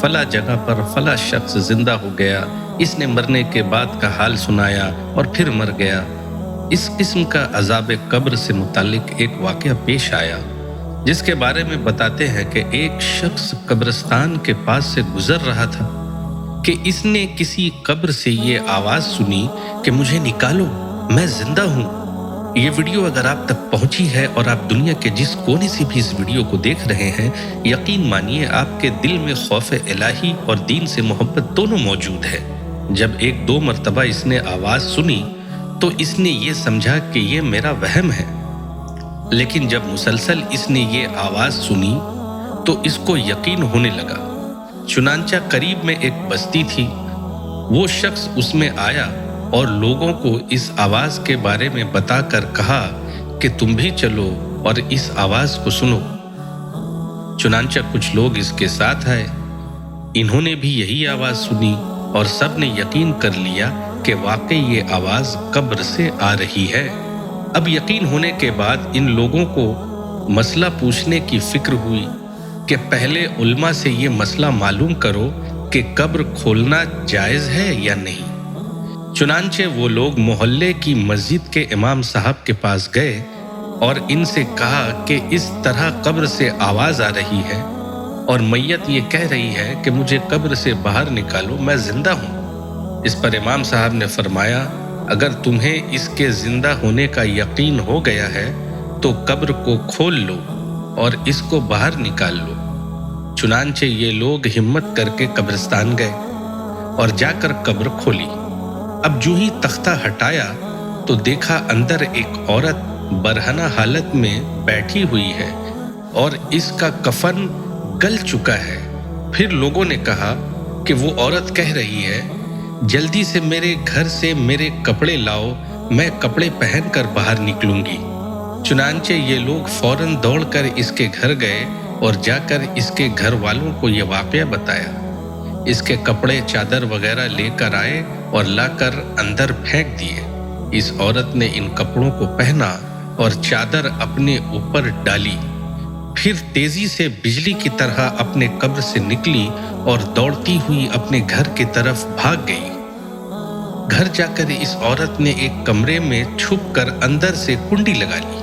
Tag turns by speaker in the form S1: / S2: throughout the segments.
S1: فلاں جگہ پر فلاں شخص زندہ ہو گیا، اس نے مرنے کے بعد کا حال سنایا اور پھر مر گیا۔ اس قسم کا عذاب قبر سے متعلق ایک واقعہ پیش آیا جس کے بارے میں بتاتے ہیں کہ ایک شخص قبرستان کے پاس سے گزر رہا تھا کہ اس نے کسی قبر سے یہ آواز سنی کہ مجھے نکالو، میں زندہ ہوں۔ یہ ویڈیو اگر آپ تک پہنچی ہے اور آپ دنیا کے جس کونے سے بھی اس ویڈیو کو دیکھ رہے ہیں، یقین مانیے آپ کے دل میں خوف الہی اور دین سے محبت دونوں موجود ہے۔ جب ایک دو مرتبہ اس نے آواز سنی تو اس نے یہ سمجھا کہ یہ میرا وہم ہے، لیکن جب مسلسل اس نے یہ آواز سنی تو اس کو یقین ہونے لگا۔ چنانچہ قریب میں ایک بستی تھی، وہ شخص اس میں آیا اور لوگوں کو اس آواز کے بارے میں بتا کر کہا کہ تم بھی چلو اور اس آواز کو سنو۔ چنانچہ کچھ لوگ اس کے ساتھ آئے، انہوں نے بھی یہی آواز سنی اور سب نے یقین کر لیا کہ واقعی یہ آواز قبر سے آ رہی ہے۔ اب یقین ہونے کے بعد ان لوگوں کو مسئلہ پوچھنے کی فکر ہوئی کہ پہلے علماء سے یہ مسئلہ معلوم کرو کہ قبر کھولنا جائز ہے یا نہیں۔ چنانچہ وہ لوگ محلے کی مسجد کے امام صاحب کے پاس گئے اور ان سے کہا کہ اس طرح قبر سے آواز آ رہی ہے اور میت یہ کہہ رہی ہے کہ مجھے قبر سے باہر نکالو، میں زندہ ہوں۔ اس پر امام صاحب نے فرمایا، اگر تمہیں اس کے زندہ ہونے کا یقین ہو گیا ہے تو قبر کو کھول لو اور اس کو باہر نکال لو۔ چنانچہ یہ لوگ ہمت کر کے قبرستان گئے اور جا کر قبر کھولی۔ اب جو ہی تختہ ہٹایا تو دیکھا اندر ایک عورت برہنہ حالت میں بیٹھی ہوئی ہے اور اس کا کفن گل چکا ہے۔ پھر لوگوں نے کہا کہ وہ عورت کہہ رہی ہے، جلدی سے میرے گھر سے میرے کپڑے لاؤ، میں کپڑے پہن کر باہر نکلوں گی۔ چنانچہ یہ لوگ فوراً دوڑ کر اس کے گھر گئے اور جا کر اس کے گھر والوں کو یہ واقعہ بتایا۔ اس کے کپڑے چادر وغیرہ لے کر آئے اور لا کر اندر پھینک دیے۔ اس عورت نے ان کپڑوں کو پہنا اور چادر اپنے اوپر ڈالی، پھر تیزی سے بجلی کی طرح اپنے قبر سے نکلی اور دوڑتی ہوئی اپنے گھر کی طرف بھاگ گئی۔ گھر جا کر اس عورت نے ایک کمرے میں چھپ کر اندر سے کنڈی لگا لی۔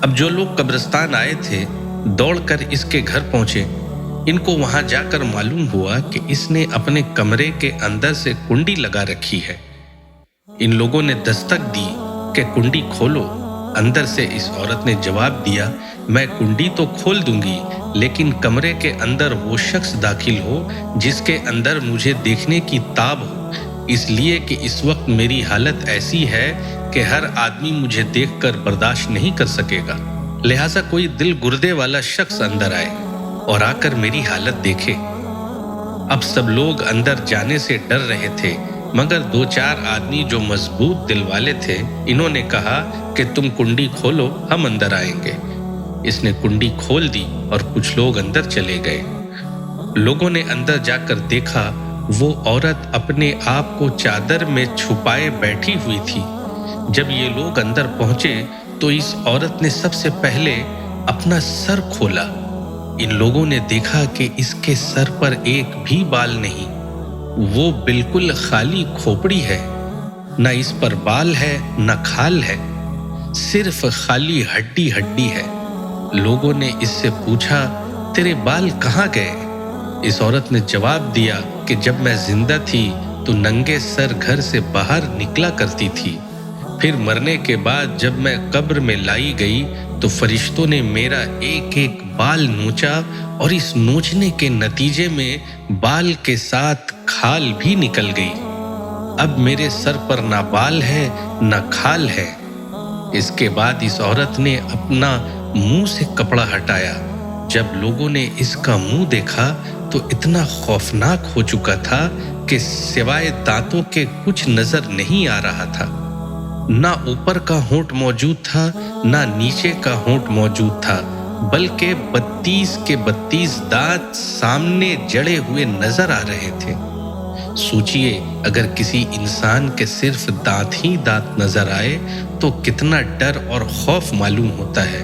S1: اب جو لوگ قبرستان آئے تھے دوڑ کر اس کے گھر پہنچے۔ ان کو وہاں جا کر معلوم ہوا کہ اس نے اپنے کمرے کے اندر سے کنڈی لگا رکھی ہے۔ ان لوگوں نے دستک دی کہ کنڈی کھولو۔ اندر سے اس عورت نے جواب دیا، میں کنڈی تو کھول دوں گی لیکن کمرے کے اندر وہ شخص داخل ہو جس کے اندر مجھے دیکھنے کی تاب ہو، اس لیے کہ اس وقت میری حالت ایسی ہے کہ ہر آدمی مجھے دیکھ کر برداشت نہیں کر سکے گا، لہٰذا کوئی دل گردے والا شخص اندر آئے اور آ کر میری حالت دیکھے۔ اب سب لوگ اندر جانے سے ڈر رہے تھے مگر دو چار آدمی جو مضبوط دل والے تھے انہوں نے کہا کہ تم کنڈی کھولو، ہم اندر آئیں گے۔ اس نے کنڈی کھول دی اور کچھ لوگ اندر چلے گئے۔ لوگوں نے اندر جا کر دیکھا وہ عورت اپنے آپ کو چادر میں چھپائے بیٹھی ہوئی تھی۔ جب یہ لوگ اندر پہنچے تو اس عورت نے سب سے پہلے اپنا سر کھولا۔ ان لوگوں نے دیکھا کہ اس کے سر پر ایک بھی بال نہیں، وہ بالکل خالی کھوپڑی ہے، نہ اس پر بال ہے نہ کھال ہے، صرف خالی ہڈی ہڈی ہے۔ لوگوں نے اس سے پوچھا، تیرے بال کہاں گئے؟ اس عورت نے جواب دیا کہ جب میں زندہ تھی تو ننگے سر گھر سے باہر نکلا کرتی تھی، پھر مرنے کے بعد جب میں قبر میں لائی گئی تو فرشتوں نے میرا ایک ایک بال نوچا اور اس نوچنے کے نتیجے میں بال کے ساتھ کھال بھی نکل گئی۔ اب میرے سر پر نہ بال ہے نہ کھال ہے۔ اس کے بعد اس عورت نے اپنا منہ سے کپڑا ہٹایا۔ جب لوگوں نے اس کا منہ دیکھا تو اتنا خوفناک ہو چکا تھا کہ سوائے دانتوں کے کچھ نظر نہیں آ رہا تھا۔ نہ اوپر کا ہونٹ موجود تھا نہ نیچے کا ہونٹ موجود تھا، بلکہ 32 کے 32 دانت سامنے جڑے ہوئے نظر آ رہے تھے۔ سوچئے اگر کسی انسان کے صرف دانت ہی دانت نظر آئے تو کتنا ڈر اور خوف معلوم ہوتا ہے۔